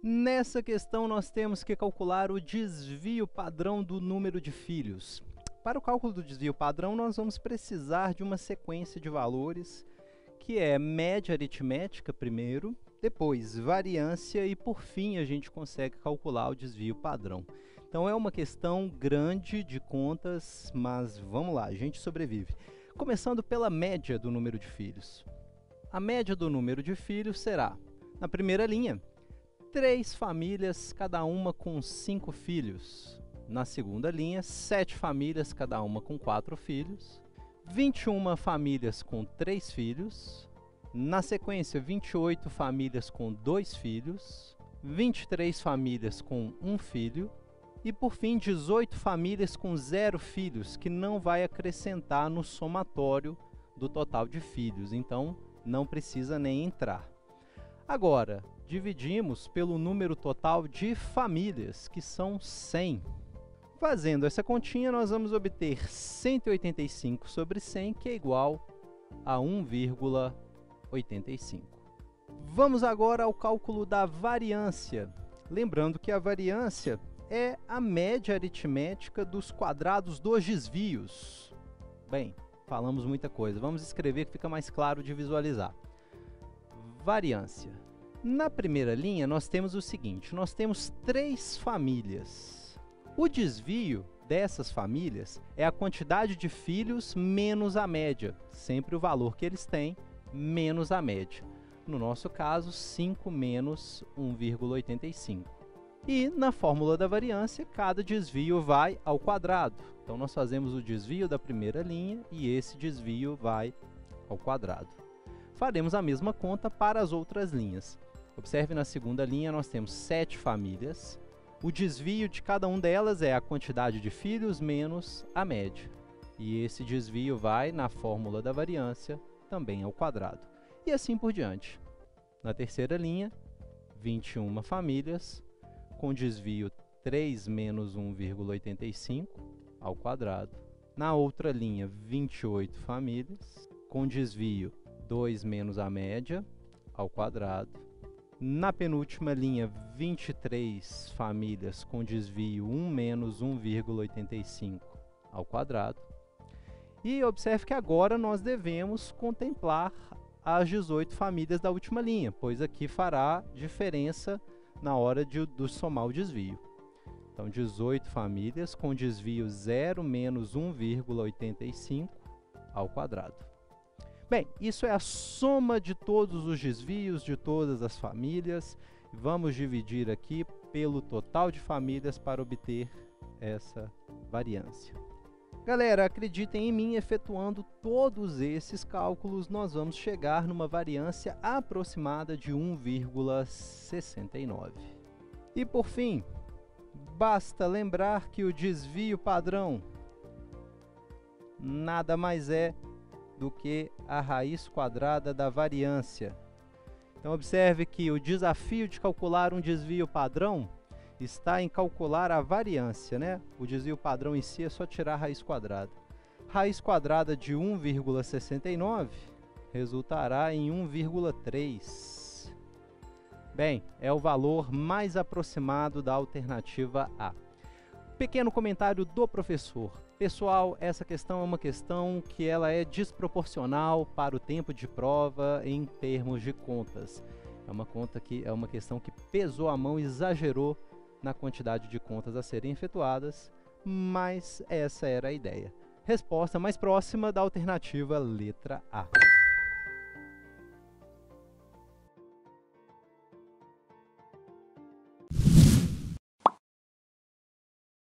Nessa questão, nós temos que calcular o desvio padrão do número de filhos. Para o cálculo do desvio padrão, nós vamos precisar de uma sequência de valores, que é média aritmética primeiro, depois variância e, por fim, a gente consegue calcular o desvio padrão. Então, é uma questão grande de contas, mas vamos lá, a gente sobrevive. Começando pela média do número de filhos. A média do número de filhos será, na primeira linha, 3 famílias, cada uma com 5 filhos. Na segunda linha, 7 famílias, cada uma com 4 filhos. 21 famílias com 3 filhos. Na sequência, 28 famílias com 2 filhos. 23 famílias com 1 filho. E, por fim, 18 famílias com 0 filhos, que não vai acrescentar no somatório do total de filhos. Então, não precisa nem entrar. Agora, dividimos pelo número total de famílias, que são 100. Fazendo essa continha, nós vamos obter 185 sobre 100, que é igual a 1,85. Vamos agora ao cálculo da variância. Lembrando que a variância é a média aritmética dos quadrados dos desvios. Bem, falamos muita coisa. Vamos escrever que fica mais claro de visualizar. Variância. Na primeira linha, nós temos o seguinte, nós temos 3 famílias. O desvio dessas famílias é a quantidade de filhos menos a média, sempre o valor que eles têm, menos a média. No nosso caso, 5 menos 1,85. E na fórmula da variância, cada desvio vai ao quadrado. Então, nós fazemos o desvio da primeira linha e esse desvio vai ao quadrado. Faremos a mesma conta para as outras linhas. Observe, na segunda linha, nós temos 7 famílias. O desvio de cada uma delas é a quantidade de filhos menos a média. E esse desvio vai, na fórmula da variância, também ao quadrado. E assim por diante. Na terceira linha, 21 famílias, com desvio 3 menos 1,85 ao quadrado. Na outra linha, 28 famílias, com desvio 2 menos a média ao quadrado. Na penúltima linha, 23 famílias com desvio 1 menos 1,85 ao quadrado. E observe que agora nós devemos contemplar as 18 famílias da última linha, pois aqui fará diferença na hora do somar o desvio. Então, 18 famílias com desvio 0 menos 1,85 ao quadrado. Bem, isso é a soma de todos os desvios de todas as famílias. Vamos dividir aqui pelo total de famílias para obter essa variância. Galera, acreditem em mim, efetuando todos esses cálculos, nós vamos chegar numa variância aproximada de 1,69. E por fim, basta lembrar que o desvio padrão nada mais é do que a raiz quadrada da variância. Então, observe que o desafio de calcular um desvio padrão está em calcular a variância, né? O desvio padrão em si é só tirar a raiz quadrada. Raiz quadrada de 1,69 resultará em 1,3. Bem, é o valor mais aproximado da alternativa A. Pequeno comentário do professor. Pessoal, essa questão é uma questão que ela é desproporcional para o tempo de prova em termos de contas. É uma questão que pesou a mão, exagerou na quantidade de contas a serem efetuadas, mas essa era a ideia. Resposta mais próxima da alternativa letra A.